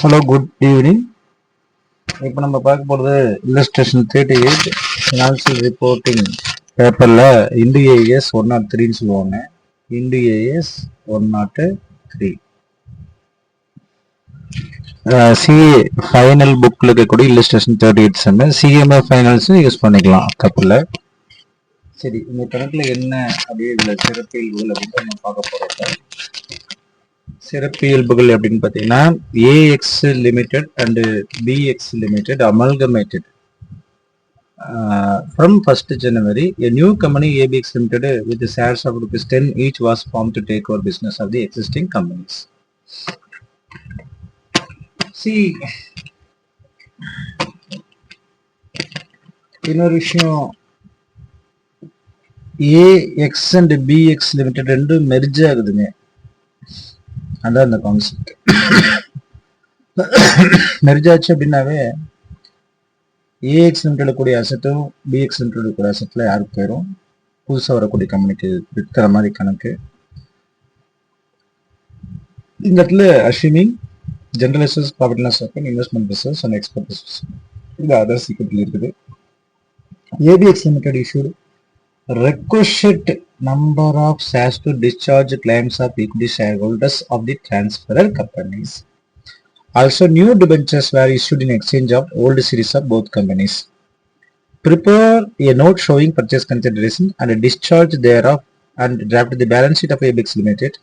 Hello, good evening. இப்போ நம்ம பார்க்க போகிறது இல்லஸ்ட்ரேஷன் 38 ஃபினான்ஷியல் ரிப்போர்ட்டிங் பேப்பரில் இண்டு ஏஎஸ் 103ன்னு சொல்லுவாங்க. இண்டு ஏஎஸ் 103 சிஏ ஃபைனல் புக்கில் இருக்கக்கூடிய இல்லஸ்ட்ரேஷன் 38 செம்ம சிஎம்ஏ ஃபைனல்ஸும் யூஸ் பண்ணிக்கலாம் தப்பில். சரி, இந்த கணக்கில் என்ன அப்படியே இதில் சிறப்பியல்புகள் அப்படின்னு நம்ம பார்க்க போகிறோம். சிறப்பியல்புகள் அப்படின்னு பார்த்தீங்கன்னா AX limited and BX limited amalgamated from 1st January a new company ABX Limited with the shares of ₹10 each was formed to take over business of the existing companies. See, இன்னொரு விஷயம், ஏஎக்ஸ் அண்ட் பிஎக்ஸ் லிமிடெட் ரெண்டும் merge ஆகுதுங்க. அதான் அந்த concept. Merge ஆச்சு அப்படின்னாவே ax limited கூடிய அசட்டும் px limited கூடிய அசட்ல யாருக்கு போயிடும்? புதுசாக வரக்கூடிய கம்பெனிக்கு விற்கிற மாதிரி கணக்கு. இந்த இடத்துல assuming general reserves, profit loss account, investment reserves and export reserves, இது அதர் சீக்கிரத்தில் இருக்குது. ABX limited issued requisite number of shares to discharge claims of equity shareholders of the transferor companies. Also, new debentures were issued in exchange of old series of both companies. Prepare a note showing purchase consideration and a discharge thereof and draft the balance sheet of ABX Limited,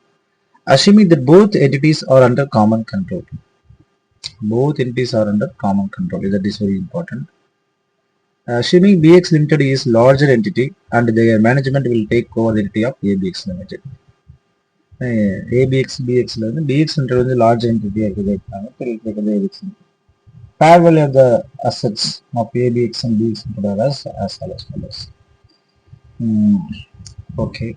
assuming that both entities are under common control. Both entities are under common control. That is very important. Assuming BX Limited is larger entity and their management will take over the entity of ABX Limited. ABX BX BX Limited வந்து large entity இருக்குது. Fair value of the assets of ABX and BX Limited as follows. Okay.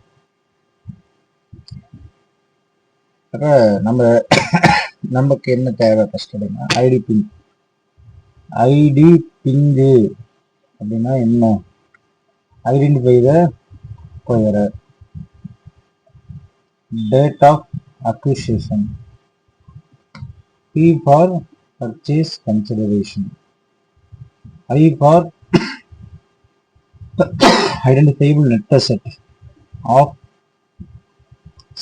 அப்ப நமக்கு என்ன தேவை கஷ்டம்? ID பின். ID pink அப்படின்னா என்ன? Identify the acquirer, date of acquisition, P for purchase consideration, I for identifiable net asset of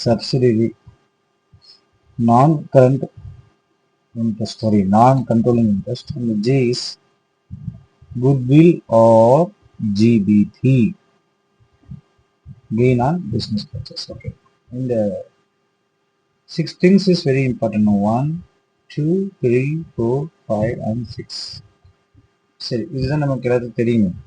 subsidiary, non-current interest, non-controlling interest, and G is goodwill or GBT, gain on business purchase. Okay, and 6 things is very important. 1, 2, 3, 4, 5 and 6. சரி, இதுதான் நமக்கு எல்லாத்துக்கும் தெரியும்.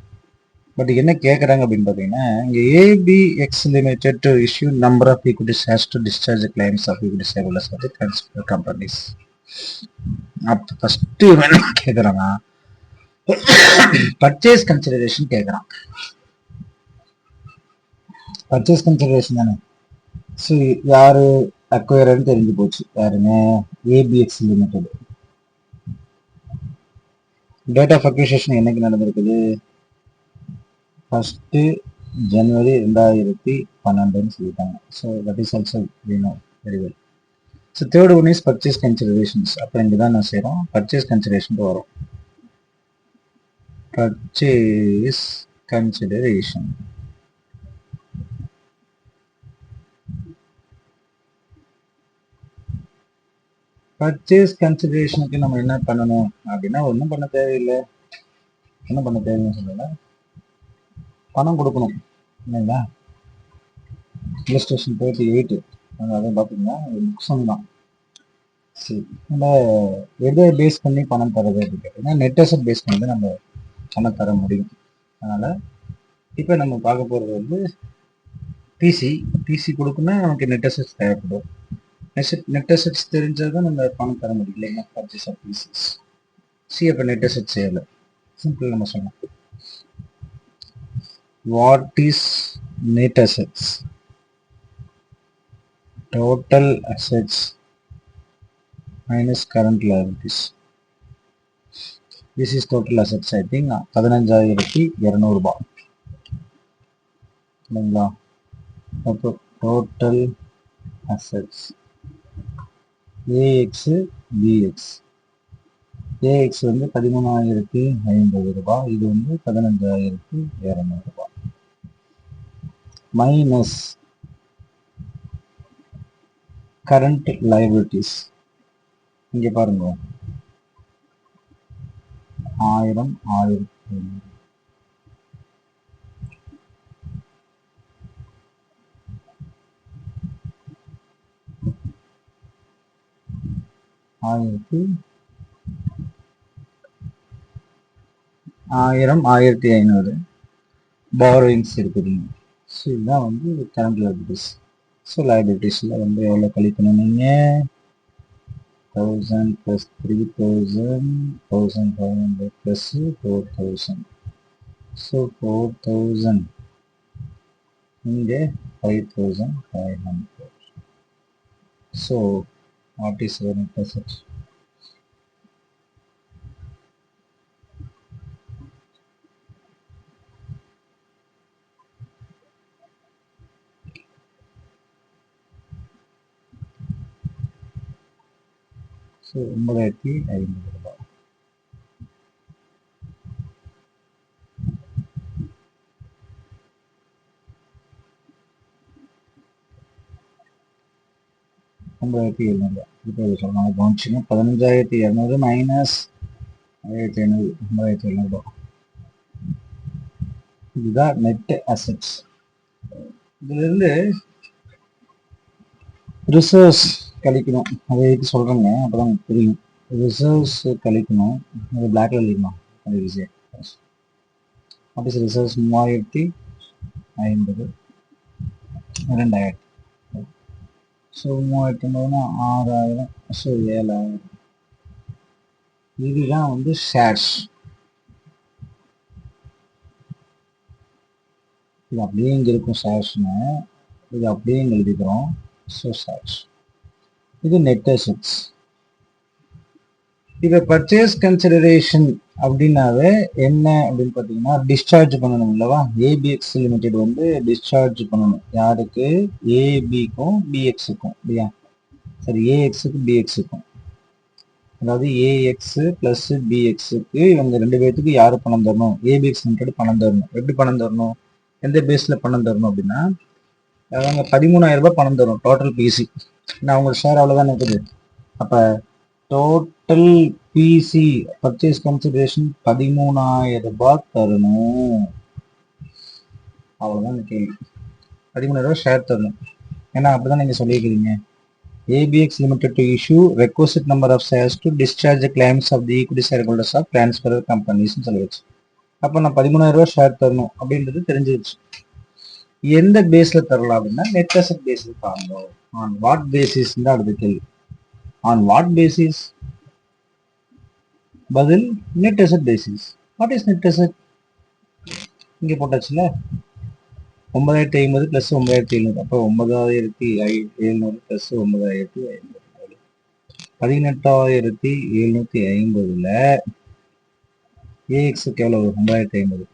But என்ன கேட்குறாங்க அப்படின்னு பார்த்தீங்கன்னா, இங்கே ABX limited to issue number of equity shares to discharge claims of equity shareholders of the transfer companies. அப்போ ஃபர்ஸ்ட் என்ன கேட்குறாங்க? பர்ச்சேஸ் கன்சிடரேஷன் கேட்குறான். பர்ச்சேஸ் கன்சிடரேஷன் தானே. ஸோ யாரு அக்வயர்னு தெரிஞ்சு போச்சு. யாருங்க? ABX limited. Date of acquisition என்னைக்கு நடந்திருக்குது? 1st January 2012 சொல்லிட்டாங்க. So that is also very well. So third one is purchase considerations. அப்போ இங்கே தான் நான் செய்கிறோம். பர்ச்சேஸ் கன்சிடரேஷன் வரும். Purchase consideration. பர்ச்சேஸ் கன்சிடரேஷனுக்கு நம்ம என்ன பண்ணணும் அப்படின்னா, ஒன்றும் பண்ண தேவையில்லை. என்ன பண்ண தேவைன்னு சொல்லல, பணம் கொடுக்கணும் இல்லைங்களா? இல்லஸ்ட்ரேஷன் 38 அதை பார்த்தீங்கன்னா புக்ஸம் தான். சரி, நம்ம எதை பேஸ் பண்ணி பணம் தரது அப்படின்னு கேட்டீங்கன்னா, நெட் அசெட் பேஸ் பண்ணி தான் நம்ம பணம் தர முடியும். அதனால இப்போ நம்ம பார்க்க போகிறது வந்து டிசி கொடுக்கணும்னா நமக்கு நெட் அசெட்ஸ் தேவைப்படும். நெட் அசெட்ஸ் தெரிஞ்சால் தான் நம்ம பணம் தர முடியும் இல்லைங்களா? Purchase of DCs. அப்போ நெட் அசெட்ஸ் செய்யலை. சிம்பிள் நம்ம சொன்னோம். What is net assets? Total assets minus current liabilities. This is total assets. I think 15,200 ரூபாய் இல்லைங்களா? அப்போ total assets AX BX AX வந்து 13,050 ரூபாய், இது வந்து 15,200 ரூபாய். மைனஸ் கரண்ட் லைபிலிட்டிஸ், இங்க பாருங்க 1000, 1500, ஆயிரம் 1500 பாரோயிங்ஸ் இருக்குதுங்க. ஸோ இதுதான் வந்து கரண்ட் லைபிலிட்டிஸ். ஸோ லைபிலிட்டிஸில் வந்து எவ்வளோ கழிக்கணும் நீங்கள்? 1000 + 3000, 1500 + 4000. ஸோ 4000 இங்கே 5500. So what is your net asset? So 9,500 ரூபாய். இப்போ சொல்லலாம் கவனிச்சுங்க. 15,200 மைனஸ் 1500, 9,700 ரூபாய். இதுதான் நெட் அசெட்ஸ். இதுல இருந்து ரிசர்வ்ஸ் கழிக்கணும். அதை எதுக்கு சொல்றேங்க, அப்பதான் உங்களுக்கு புரியும். ரிசர்வ்ஸ் கழிக்கணும். அது பிளாக்ல எழுதிக்கலாம். அது ஈஸியா. What is reserves? 3050, 2000. ஸோ 3050னா 6000, ஸோ 7000. இதுதான் வந்து ஷேர்ஸ். இது அப்படியே இங்க இருக்கும் ஷேர்ஸ்னு, இது அப்படியே இங்க எழுதிக்கிறோம். So shares. இது நெட் அசெட்ஸ். இதை பர்ச்சேஸ் கன்சிடரேஷன் அப்படின்னாவே என்ன அப்படின்னு பார்த்தீங்கன்னா, டிஸ்சார்ஜ் பண்ணணும் இல்லவா? ஏபிஎக்ஸ் லிமிடெட் வந்து டிஸ்சார்ஜ் பண்ணணும். யாருக்கு? ஏபிக்கும் பிஎக்ஸுக்கும் இல்லையா? சரி, ஏஎக்ஸுக்கு பிஎக்ஸுக்கும், அதாவது ஏஎக்ஸ் பிளஸ் பிஎக்ஸுக்கு இவங்க 2 பேர்த்துக்கு யாரு பணம் தரணும்? ஏபிஎக்ஸ் லிமிடெட் பணம் தரணும். எப்படி பணம் தரணும்? எந்த பேஸ்ல பணம் தரணும் அப்படின்னா, அவங்க 13,000 ரூபாய் பணம் தரும் டோட்டல் பிசி. நான் அவங்க ஷேர் அவ்வளவுதான் இருக்குது. அப்ப டோட்டல் பிசி பர்ச்சேஸ் கன்சிடரேஷன் 13,000 ரூபாய் தரணும். அவ்வளவுதான் கேள்வி. 13,000 ரூபாய் ஷேர் தரணும். ஏன்னா அப்படிதான் நீங்க சொல்லியிருக்கிறீங்க. ABX Limited to issue requisite number of shares to discharge the claims of the equity shareholders of transferor companies சொல்லிடுச்சு. அப்ப நான் 13,000 ரூபாய் ஷேர் தரணும் அப்படின்றது தெரிஞ்சிருச்சு. எந்த பேஸ்ல தரலாம் அப்படின்னா நெட் அசெட் பேஸ்ல தரணும். ஆன் வாட் பேசிஸ் தான் அடுத்த கேள்வி. On what basis? பதில் net asset basis. What is net asset? இங்க போட்டாச்சுல 9,500 + 9,700. அப்போ 9,700 + 9,500, 18,750ல ஏஎக்ஸுக்கு எவ்வளவு? 9,500.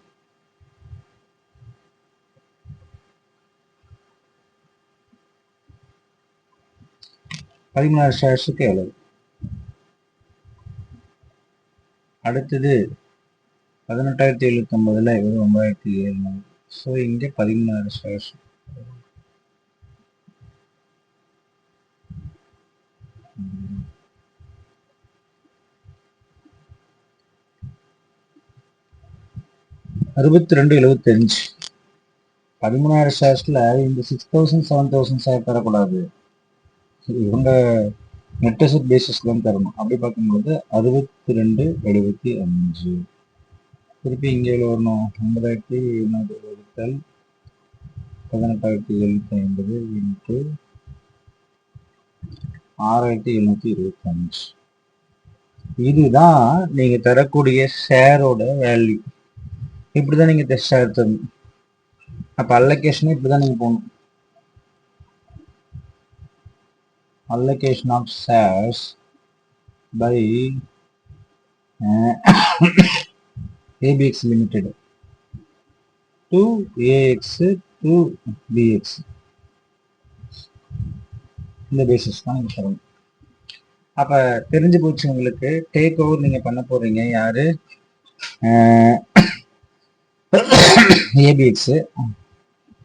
13,000 ஷேர்ஸுக்கு எவ்வளவு? அடுத்தது 18,750ல வெறும் 9,700. ஸோ இங்கே 13,000 ஷேர்ஸ். ₹62.75. 13,000 ஷேர்ஸ்ல இந்த 6,000 7,000 ஷேர் தரக்கூடாது. இவங்க நெட் அசெட் பேசிஸ் தான் தரணும். அப்படி பார்க்கும்போது 62.75. திருப்பி இங்கே எவ்வளோ வரணும்? 9,700 வகுத்தல் 18,750 இன்ட்டு 6,725. இதுதான் நீங்க தரக்கூடிய ஷேரோட வேல்யூ. இப்படிதான் நீங்க ஷேர் தரணும். அப்ப அல்லகேஷன் இப்படிதான் நீங்க போகணும். allocation of shares by ABX Limited to AX to BX. இந்த பேசிஸ் தான் நீங்க தரணும். அப்ப தெரிஞ்சு போச்சு உங்களுக்கு, டேக் ஓவர் நீங்க பண்ண போறீங்க யாரு, ஏபிஎக்ஸ்.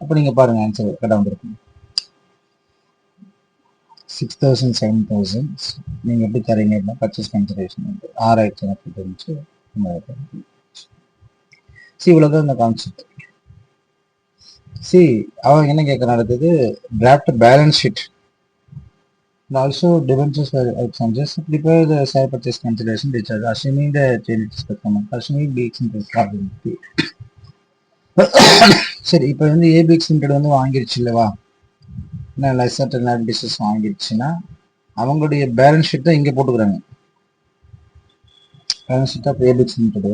அப்ப நீங்க பாருங்க ஆன்சர் கரெக்டா வந்திருக்கும். 6,000 7,000 நீங்க எப்படி தரீங்க அப்படின்னா பர்ச்சேஸ் கன்சிடரேஷன் வந்து 6,000 தெரிஞ்சு சி. இவ்வளவுதான் இந்த கான்செப்ட். சி அவங்க என்ன கேட்கறாங்க, அடுத்தது draft balance sheet and also debentures were exchanges prepare the share purchase consideration discharge assuming the changes performance assuming BX interest probability. சரி, இப்போ வந்து ஏபிஎக்ஸ் லிமிடெட் வந்து வாங்கிருச்சு இல்லவா, லெசர் டிசஸ் வாங்கிருச்சுன்னா அவங்களுடைய பேலன்ஸ் ஷீட் தான் இங்க போட்டுக்கிறாங்க. Balance sheet of ABX limited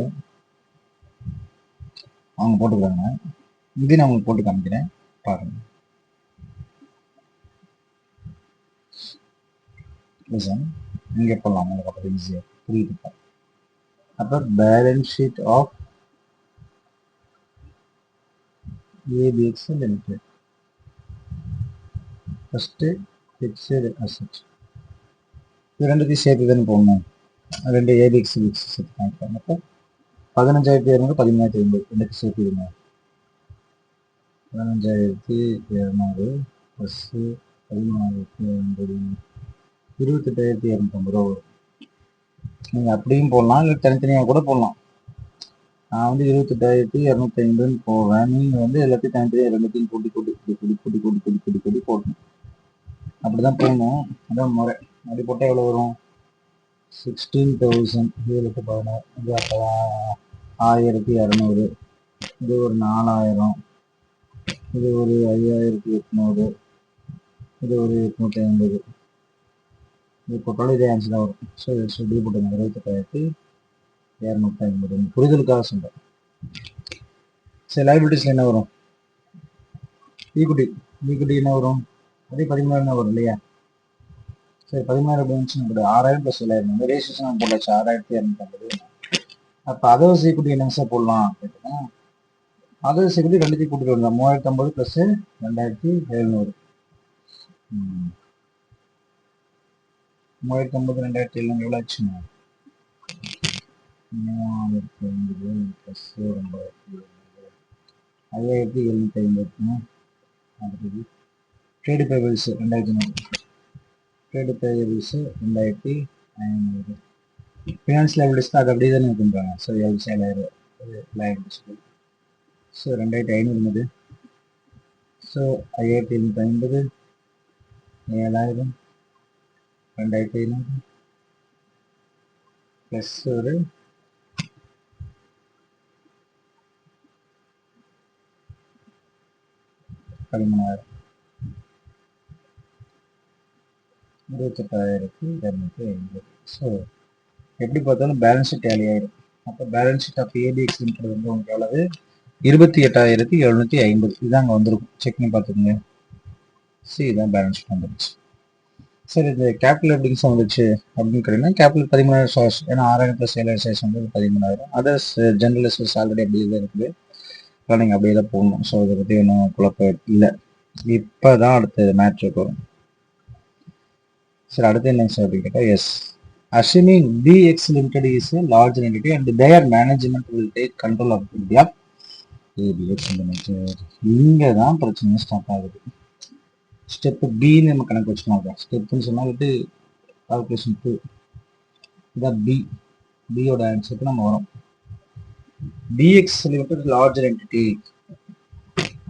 அவங்க போட்டுக்கிறாங்க. இது நான் உங்களுக்கு போட்டு காமிக்கிறேன் பாருங்க. இங்க போடலாம் உங்களுக்கு அப்போ ஈஸியாக புரியுது. அப்போ balance sheet of ABX limited first fixed asset இது ரெண்டுத்தையும் சேர்த்து தானே போடணும். ரெண்டு ஏபிஎக்ஸ் சேர்த்து காமிக்கிறேன். அப்போ 15,200 13,500 ரெண்டுக்கு சேர்த்துடுங்க. 15,200 ப்ளஸ் 13,500 28,250 ரூபா வரும். நீங்கள் அப்படியும் போடலாம், இல்லை தனித்தனியாக கூட போடலாம். நான் வந்து 28,250 போவேன். நீங்கள் வந்து எல்லாத்தையும் தனித்தனியாக ரெண்டுத்தையும் கூட்டி கூட்டி கூட்டி கூட்டி கூட்டி கூட்டி கூட்டி கூட்டி கூட்டி போடணும். அப்படிதான் போடணும், அதான் முறை. அப்படி போட்டால் எவ்வளோ வரும், 16,000 7 16 இது அப்போதான் 1,200 இது ஒரு 4,000 இது ஒரு 5,800 இது ஒரு 850 இது போட்டாலும் இதே ஆன்சர் தான் வரும். ஸோ இப்படி போட்டுங்க 28,250. புரிதலுக்காக சொல்கிறேன். சரி, லைபிலிட்டிஸில் என்ன வரும், ஈக்குட்டி என்ன வரும், அதே 13,000 வரும் இல்லையா. சரி, 13,000 எப்படி வந்துச்சுன்னு கூட 6,000 + 7,000 ரேஷியேஷன் போட்டாச்சு 6,250. அப்போ அதர்ஸ் ஈக்குட்டி என்ன சார் போடலாம் அப்படின்னா, அதர்ஸ் ஈக்குட்டி ரெண்டுத்தையும் கூட்டிட்டு வரலாம். 3,050 + 2,700 3,050 2,700 எவ்வளோ ஆச்சுங்க, 3,050 + 2,750 அடுத்தது trade payables 2,100 trade payables 2,500 finance liabilities அது அப்படியே தானே பண்ணுறாங்க. So 7,000 liabilities. So 2,500 so 5,750 7,000 2,500 plus ஒரு 13,000 28,250. ஸோ எப்படி பார்த்தாலும் பேலன்ஸ் ஷீட் டேலி ஆயிடும். அப்போ balance sheet of ABX limited வந்து உங்களுக்கு எவ்வளவு, 28,750 இதுதான் அங்கே வந்துருக்கும். செக் பண்ணி பார்த்துக்கோங்க. சி இதான் பேலன்ஸ் ஷீட் வந்துருச்சு. சரி, இந்த கேபிட்டல் எப்படிங்க வந்துச்சு அப்படின்னு கேட்டீங்கன்னா, கேபிட்டல் 13,000 சோர்ஸ், ஏன்னா 6,000 + 7,000 சைஸ் வந்து 13,000. அதர்ஸ் ஜென்ரல் ரிசர்வ்ஸ் ஆல்ரெடி அப்படியே தான் இருக்குது, நீங்கள் அப்படியே தான் போடணும். ஸோ இதை பற்றி ஒன்றும் குழப்பம் இல்லை. இப்போ தான் அடுத்த மேட்ருக்கு வரும். சரி, அடுத்து என்னங்க சார் அப்படின்னு கேட்டால், S assuming BX Limited is a large entity and their management will take control of India ABX Limited. இங்கே தான் பிரச்சனை ஸ்டார்ட் ஆகுது. ஸ்டெப் பின்னு நம்ம கணக்கு வச்சுக்கலாம். ஸ்டெப்னு சொன்னால் இது கால்குலேஷன் 2 இதான் பியோட ஆன்சருக்கு நம்ம வரும். BX Limited larger entity.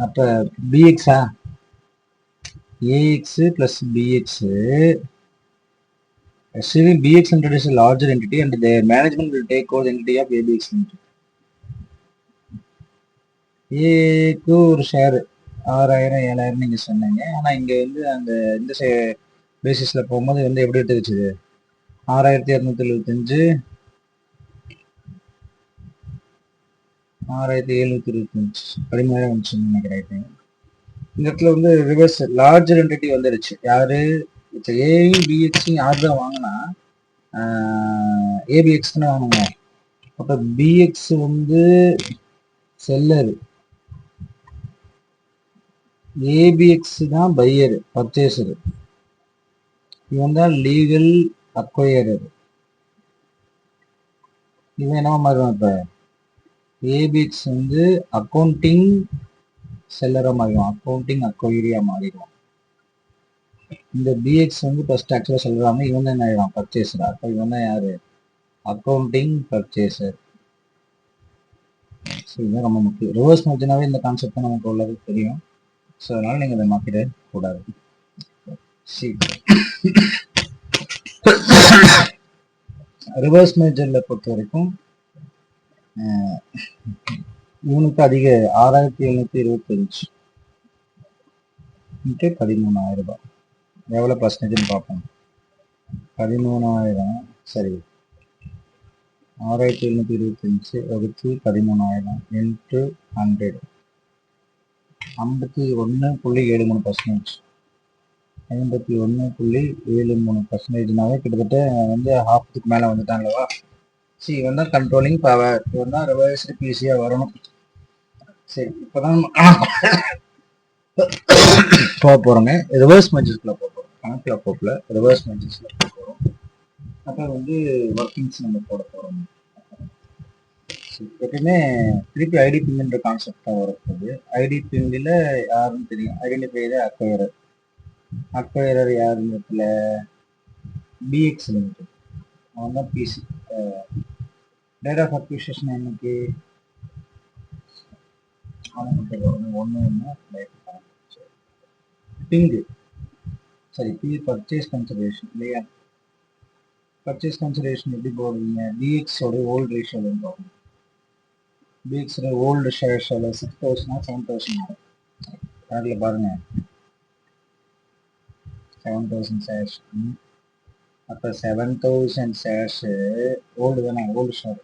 அப்போ BX-ஆ AX + BX. Assuming BX Limited is a larger entity and their management will take over the entity of ABX Limited. ஏக்கு ஒரு ஷேர் 6,000 7,000 நீங்க சொன்னீங்க. ஆனா இங்க வந்து அந்த இந்த பேசிஸ்ல போகும்போது வந்து எப்படி எடுத்துக்கிச்சு, 6,275 6,725 13,000 வந்துச்சுன்னு நினைக்கிறேன். இந்த இடத்துல வந்து ரிவர்ஸ் லார்ஜர் என்டிட்டி வந்துருச்சு. யாரு, இப்போ ஏயும் பிஎக்ஸையும் யார் தான் வாங்கினா, ஏபிஎக்ஸ் தானே வாங்குங்க. அப்போ பிஎக்ஸ் வந்து செல்லர், ஏபிஎக்ஸ் தான் பையர் பர்ச்சேசர். இவன் தான் லீகல் அக்வயரர். இவன் என்ன மாறிடும்? இப்போ ஏபிஎக்ஸ் வந்து அக்கௌண்டிங் செல்லரா மாறிடும், அக்கௌண்டிங் அக்வயரியா மாறிடும். இந்த பிஎக்ஸ் வந்து ஃபர்ஸ்ட் ஆக்சுவலாக செல்லராம இவன் தான் என்ன ஆயிடும்? பர்ச்சேசரா. அப்போ இவன் தான் யாரு? Accounting purchaser. ஸோ இதுதான் ரொம்ப முக்கியம். ரிவர்ஸ் மர்ஜனாவே இந்த கான்செப்ட் நமக்கு உள்ளது தெரியும். ஸோ அதனால நீங்கள் இதை மாற்றிட கூடாது. ரிவர்ஸ் மேஜரில் பொறுத்த வரைக்கும் இவனுக்கு அதிக 6725 13,000 ரூபாய். எவ்வளோ பர்சன்டேஜ்னு பார்ப்போம். 13,000 சரி, 6725 வகுத்து 13,000 இன்ட்டு 100 51.73%. 51.73%னாவே கிட்டத்தட்ட வந்து ஹாஃப்த்துக்கு மேலே வந்துட்டாங்களவா. சரி, இவன் தான் கண்ட்ரோலிங் பவர், இவன் தான் ரிவர்ஸ்டு பிசியாக வரணும். சரி, இப்போதான் போக போகிறோங்க. ரிவர்ஸ் மெஜர்ஸில் போக போகிறோம். கணக்கில் போகல, ரிவர்ஸ் மெஜர்ஸில் போக போகிறோம். அப்போ வந்து ஒர்க்கிங்ஸ் நம்ம போட போகிறோம். எப்பயுமே திருப்பி ஐடி பின்ன்ற கான்செப்ட் தான் வரப்போகுது. ஐடி பின்னில் யாருன்னு தெரியும், ஐடென்டிஃபை த அக்வயரர். அக்வயரர் யாருன்னு இடத்துல பிஎக்ஸ் லிமிடெட், அவன் தான் பிசி. டேட் ஆஃப் அக்விசிஷன் என்னைக்கு? ஒன்று பிங்கு. சரி, பி பர்ச்சேஸ் கன்சிடரேஷன் இல்லையா? பர்ச்சேஸ் கன்சிடரேஷன் எப்படி போடுவீங்க? பிஎக்ஸோட ஓல்டு ரேஷியோவில் போகும். பிஎக்ஸோட ஓல்டு ஷேர்ஸோட 6,000 7,000 அதில் பாருங்க 7,000 ஷேர்ஸ். அப்போ 7,000 ஷேர்ஸ் ஓல்டு தானே, ஓல்டு ஷேர்.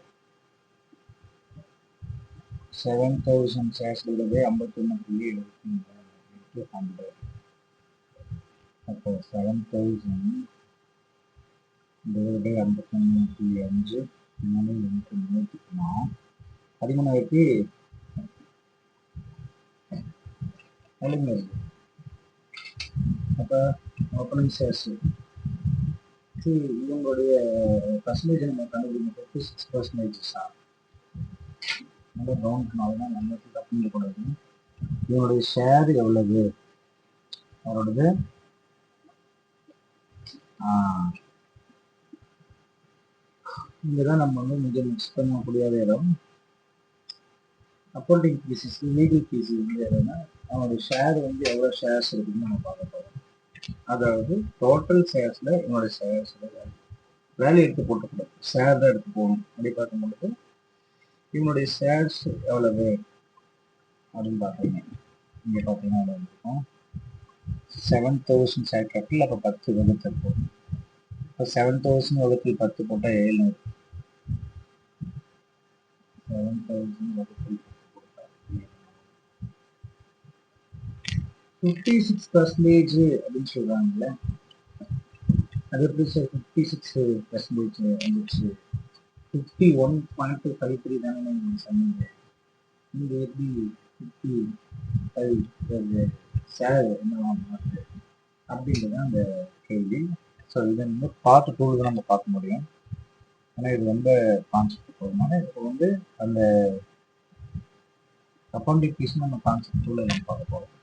7,000 ஷேர்ஸ் உள்ளது 51.73. அப்போ 7,000 டிவைட் 51.5 100னா 13,000 எவ்வளோங்க இருக்கு? அப்போ ஓப்பனிங் ஷேர்ஸ் இவங்களுடைய பர்சன்டேஜ் நம்ம கண்டுபிடிக்கணும். 56%. நல்லா கவனிக்கணும், அதெல்லாம் நம்ம தப்பு கூடாது. இவனுடைய ஷேர் எவ்வளவு? அவரோடது இங்கதான் நம்ம வந்து மிக மிக்ஸ் பண்ண முடியாத இடம். அக்கௌண்டிங் பீசஸ், லீகல் பீஸ் வந்து எதுனா அவனுடைய ஷேர் வந்து எவ்வளோ ஷேர்ஸ் இருக்குன்னு நம்ம பார்க்க போகிறோம். அதாவது டோட்டல் ஷேர்ஸில் இவனுடைய ஷேர்ஸ் வேல்யூ எடுத்து போட்டுக்கூடாது, ஷேர் தான் எடுத்து போகணும். அப்படி பார்க்கும்பொழுது இவனுடைய ஷேர்ஸ் எவ்வளவு அப்படின்னு பார்த்தீங்க. இங்கே பார்த்தீங்கன்னா எவ்வளோ இருக்கும்? 7,000 ஷேர் கேபிட்டல். அப்போ 10 வகுத்து போகும். இப்போ 7,000 வகுத்து 10 போட்டால் 700. 7,000 வகுத்து 56% அப்படின்னு சொல்றாங்கல்ல, அது எப்படி சார் 56% வந்துச்சு? 51.53 தானே நீங்கள் சொன்னீங்க. நீங்கள் எப்படி 55 ஷேர் என்னவா மாறுது அப்படின்றது அந்த கேள்வி. ஸோ இதை வந்து பார்ட் 2 தான் நம்ம பார்க்க முடியும். ஏன்னா இது ரொம்ப கான்செப்ட் போகிறதுனால இப்போ வந்து அந்த அக்கௌண்டிங் பீஸ் நம்ம கான்செப்ட் 2 நம்ம பார்க்க போகிறோம்.